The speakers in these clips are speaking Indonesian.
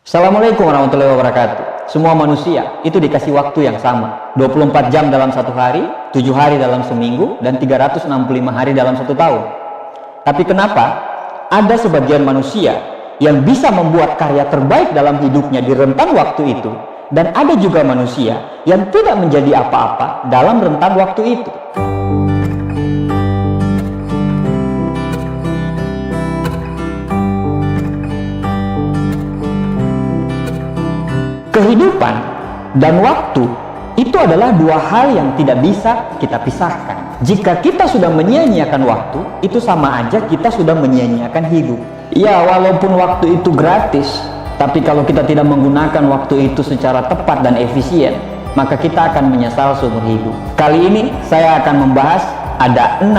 Assalamualaikum warahmatullahi wabarakatuh. Semua manusia itu dikasih waktu yang sama, 24 jam dalam satu hari, 7 hari dalam seminggu, dan 365 hari dalam satu tahun. Tapi kenapa ada sebagian manusia yang bisa membuat karya terbaik dalam hidupnya di rentang waktu itu, dan ada juga manusia yang tidak menjadi apa-apa dalam rentang waktu itu? Kehidupan dan waktu itu adalah dua hal yang tidak bisa kita pisahkan. Jika kita sudah menyia-nyiakan waktu, itu sama aja kita sudah menyia-nyiakan hidup. Ya, walaupun waktu itu gratis, tapi kalau kita tidak menggunakan waktu itu secara tepat dan efisien, maka kita akan menyesal seumur hidup. Kali ini saya akan membahas ada 6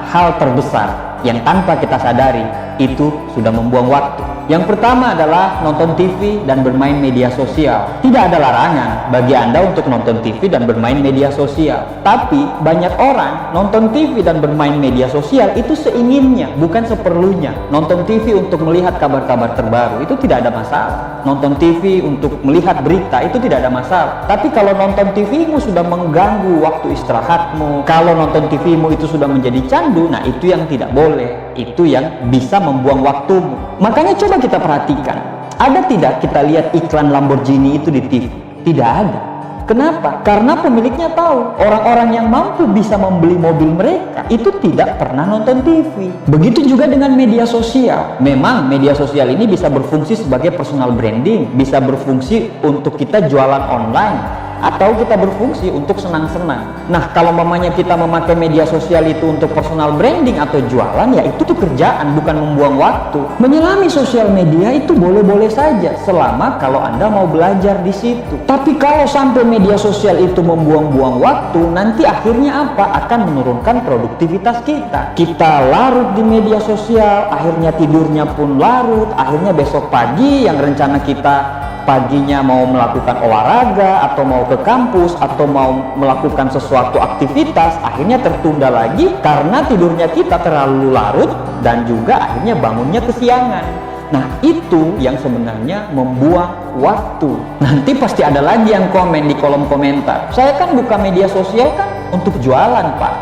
hal terbesar yang tanpa kita sadari itu sudah membuang waktu. Yang pertama adalah nonton TV dan bermain media sosial. Tidak ada larangan bagi Anda untuk nonton TV dan bermain media sosial. Tapi banyak orang nonton TV dan bermain media sosial itu seinginnya, bukan seperlunya. Nonton TV untuk melihat kabar-kabar terbaru itu tidak ada masalah. Nonton TV untuk melihat berita itu tidak ada masalah. Tapi kalau nonton TV-mu sudah mengganggu waktu istirahatmu, kalau nonton TV-mu itu sudah menjadi candu, nah itu yang tidak boleh. Itu yang bisa membuang waktumu. Makanya coba kita perhatikan, ada tidak kita lihat iklan Lamborghini itu di TV? Tidak ada. Kenapa? Karena pemiliknya tahu orang-orang yang mampu bisa membeli mobil mereka itu tidak pernah nonton TV. Begitu juga dengan media sosial. Memang media sosial ini bisa berfungsi sebagai personal branding, bisa berfungsi untuk kita jualan online, atau kita berfungsi untuk senang-senang. Nah, kalau mamanya kita memakai media sosial itu untuk personal branding atau jualan, ya itu tuh kerjaan, bukan membuang waktu. Menyelami sosial media itu boleh-boleh saja, selama kalau Anda mau belajar di situ. Tapi kalau sampai media sosial itu membuang-buang waktu, nanti akhirnya apa? Akan menurunkan produktivitas kita. Kita larut di media sosial, akhirnya tidurnya pun larut, akhirnya besok pagi yang rencana kita paginya mau melakukan olahraga atau mau ke kampus atau mau melakukan sesuatu aktivitas, akhirnya tertunda lagi karena tidurnya kita terlalu larut dan juga akhirnya bangunnya kesiangan. Nah, itu yang sebenarnya membuang waktu. Nanti pasti ada lagi yang komen di kolom komentar, saya kan buka media sosial kan untuk jualan, Pak.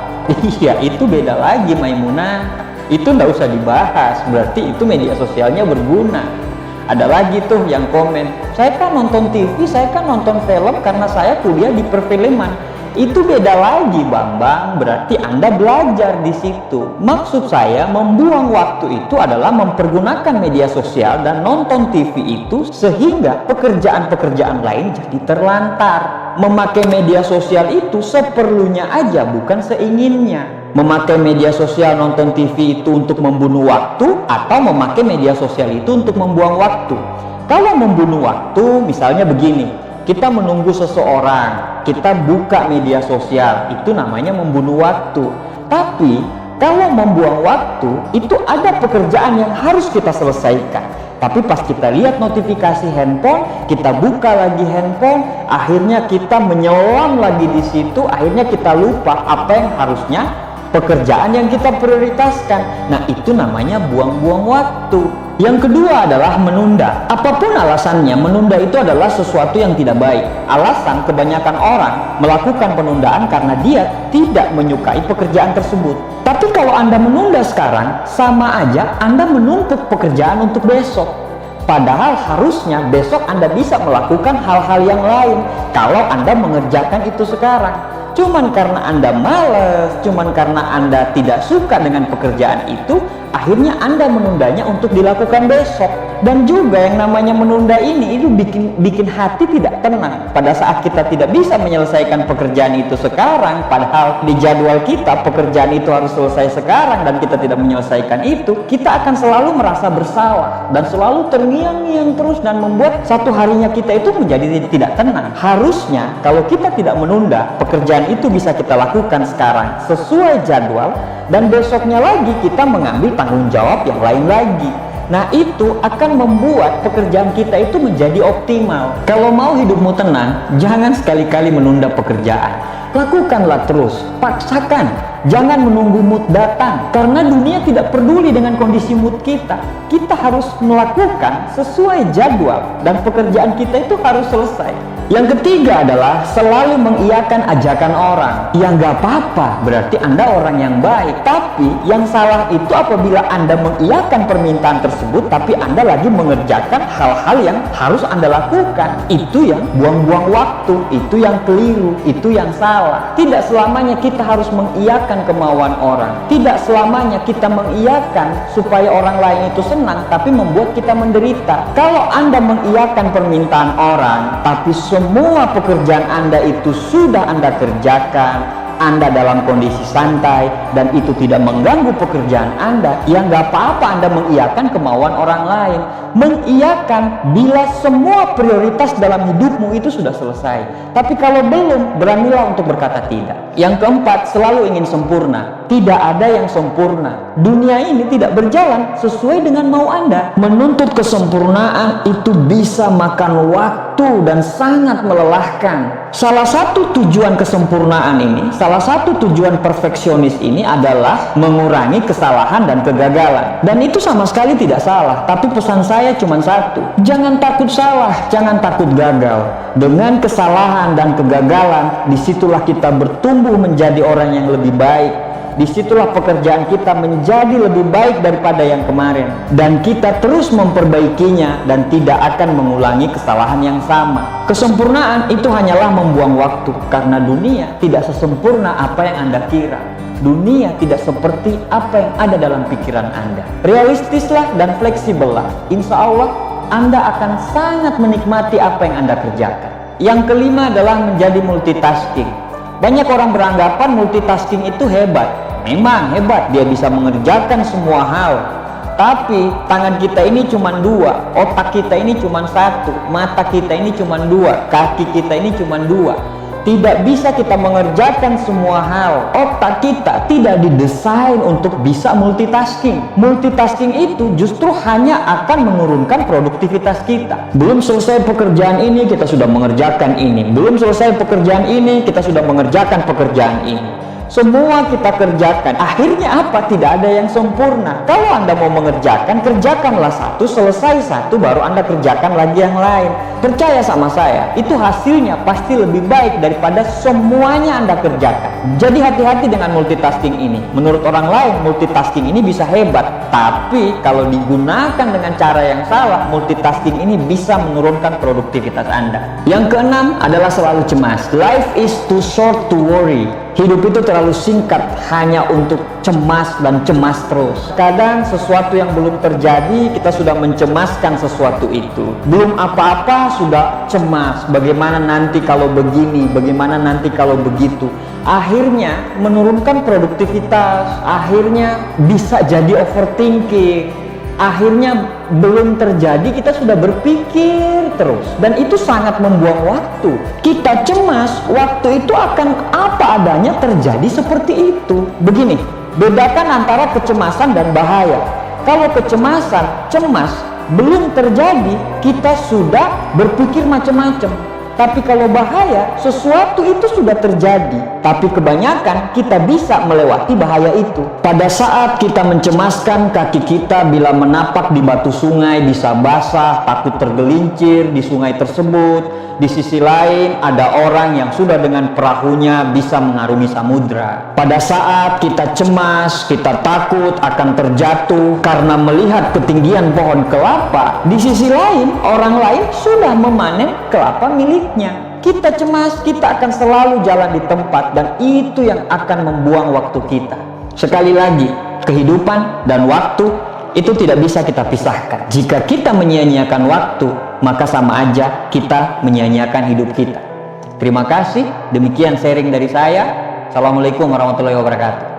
Iya, itu beda lagi, Maimunah. Itu nggak usah dibahas, berarti itu media sosialnya berguna. Ada lagi tuh yang komen, saya kan nonton TV, saya kan nonton film karena saya kuliah di perfilman. Itu beda lagi, Bambang. Berarti Anda belajar di situ. Maksud saya, membuang waktu itu adalah mempergunakan media sosial dan nonton TV itu sehingga pekerjaan-pekerjaan lain jadi terlantar. Memakai media sosial itu seperlunya aja, bukan seinginnya. Memakai media sosial, nonton TV itu untuk membunuh waktu, atau memakai media sosial itu untuk membuang waktu. Kalau membunuh waktu, misalnya begini, kita menunggu seseorang, kita buka media sosial, itu namanya membunuh waktu. Tapi kalau membuang waktu, itu ada pekerjaan yang harus kita selesaikan. Tapi pas kita lihat notifikasi handphone, kita buka lagi handphone, akhirnya kita menyelam lagi di situ, akhirnya kita lupa apa yang harusnya pekerjaan yang kita prioritaskan. Nah, itu namanya buang-buang waktu. Yang kedua adalah menunda. Apapun alasannya, menunda itu adalah sesuatu yang tidak baik. Alasan kebanyakan orang melakukan penundaan karena dia tidak menyukai pekerjaan tersebut. Tapi kalau Anda menunda sekarang, sama aja Anda menumpuk pekerjaan untuk besok. Padahal harusnya besok Anda bisa melakukan hal-hal yang lain kalau Anda mengerjakan itu sekarang. Cuman karena Anda malas, cuman karena Anda tidak suka dengan pekerjaan itu, akhirnya Anda menundanya untuk dilakukan besok. Dan juga yang namanya menunda ini itu bikin hati tidak tenang. Pada saat kita tidak bisa menyelesaikan pekerjaan itu sekarang, padahal di jadwal kita pekerjaan itu harus selesai sekarang dan kita tidak menyelesaikan itu, kita akan selalu merasa bersalah dan selalu terngiang-ngiang terus dan membuat satu harinya kita itu menjadi tidak tenang. Harusnya kalau kita tidak menunda, pekerjaan itu bisa kita lakukan sekarang sesuai jadwal, dan besoknya lagi kita mengambil tanggung jawab yang lain lagi. Nah, itu akan membuat pekerjaan kita itu menjadi optimal. Kalau mau hidupmu tenang, jangan sekali-kali menunda pekerjaan. Lakukanlah terus, paksakan. Jangan menunggu mood datang, karena dunia tidak peduli dengan kondisi mood kita. Kita harus melakukan sesuai jadwal, dan pekerjaan kita itu harus selesai. Yang ketiga adalah selalu mengiyakan ajakan orang. Ya nggak apa-apa, berarti Anda orang yang baik. Tapi yang salah itu apabila Anda mengiyakan permintaan tersebut, tapi Anda lagi mengerjakan hal-hal yang harus Anda lakukan. Itu yang buang-buang waktu, itu yang keliru, itu yang salah. Tidak selamanya kita harus mengiyakan kemauan orang. Tidak selamanya kita mengiyakan supaya orang lain itu senang, tapi membuat kita menderita. Kalau Anda mengiyakan permintaan orang, tapi semua pekerjaan Anda itu sudah Anda kerjakan, Anda dalam kondisi santai, dan itu tidak mengganggu pekerjaan Anda, ya nggak apa-apa Anda mengiyakan kemauan orang lain. Mengiyakan bila semua prioritas dalam hidupmu itu sudah selesai. Tapi kalau belum, beranilah untuk berkata tidak. Yang keempat, selalu ingin sempurna. Tidak ada yang sempurna. Dunia ini tidak berjalan sesuai dengan mau Anda. Menuntut kesempurnaan itu bisa makan waktu dan sangat melelahkan. Salah satu tujuan kesempurnaan ini, salah satu tujuan perfeksionis ini adalah mengurangi kesalahan dan kegagalan. Dan itu sama sekali tidak salah. Tapi pesan saya cuma satu, jangan takut salah, jangan takut gagal. Dengan kesalahan dan kegagalan, disitulah kita bertumbuh menjadi orang yang lebih baik. Disitulah pekerjaan kita menjadi lebih baik daripada yang kemarin, dan kita terus memperbaikinya dan tidak akan mengulangi kesalahan yang sama. Kesempurnaan itu hanyalah membuang waktu, karena dunia tidak sesempurna apa yang Anda kira. Dunia tidak seperti apa yang ada dalam pikiran Anda. Realistislah dan fleksibellah. Insya Allah Anda akan sangat menikmati apa yang Anda kerjakan. Yang kelima adalah menjadi multitasking. Banyak orang beranggapan multitasking itu hebat. Memang hebat, dia bisa mengerjakan semua hal. Tapi tangan kita ini cuma dua, otak kita ini cuma satu, mata kita ini cuma dua, kaki kita ini cuma dua. Tidak bisa kita mengerjakan semua hal. Otak kita tidak didesain untuk bisa multitasking. Multitasking itu justru hanya akan menurunkan produktivitas kita. Belum selesai pekerjaan ini, kita sudah mengerjakan ini. Belum selesai pekerjaan ini, kita sudah mengerjakan pekerjaan ini. Semua kita kerjakan. Akhirnya apa? Tidak ada yang sempurna. Kalau Anda mau mengerjakan, kerjakanlah satu, selesai satu, baru Anda kerjakan lagi yang lain. Percaya sama saya, itu hasilnya pasti lebih baik daripada semuanya Anda kerjakan. Jadi hati-hati dengan multitasking ini. Menurut orang lain, multitasking ini bisa hebat. Tapi kalau digunakan dengan cara yang salah, multitasking ini bisa menurunkan produktivitas Anda. Yang keenam adalah selalu cemas. Life is too short to worry. Hidup itu terlalu singkat hanya untuk cemas dan cemas terus. Kadang sesuatu yang belum terjadi, kita sudah mencemaskan sesuatu itu. Belum apa-apa sudah cemas. Bagaimana nanti kalau begini? Bagaimana nanti kalau begitu? Akhirnya menurunkan produktivitas. Akhirnya bisa jadi overthinking. Akhirnya belum terjadi, kita sudah berpikir terus, dan itu sangat membuang waktu. Kita cemas, waktu itu akan apa adanya terjadi seperti itu. Begini, bedakan antara kecemasan dan bahaya. Kalau kecemasan, cemas belum terjadi, kita sudah berpikir macam-macam. Tapi kalau bahaya, sesuatu itu sudah terjadi. Tapi kebanyakan kita bisa melewati bahaya itu. Pada saat kita mencemaskan kaki kita bila menapak di batu sungai bisa basah, takut tergelincir di sungai tersebut. Di sisi lain ada orang yang sudah dengan perahunya bisa mengarungi samudra. Pada saat kita cemas, kita takut akan terjatuh karena melihat ketinggian pohon kelapa, di sisi lain orang lain sudah memanen kelapa miliknya. Kita cemas, kita akan selalu jalan di tempat, dan itu yang akan membuang waktu kita. Sekali lagi, kehidupan dan waktu itu tidak bisa kita pisahkan. Jika kita menyia-nyiakan waktu, maka sama aja kita menyia-nyiakan hidup kita. Terima kasih, demikian sharing dari saya. Assalamualaikum warahmatullahi wabarakatuh.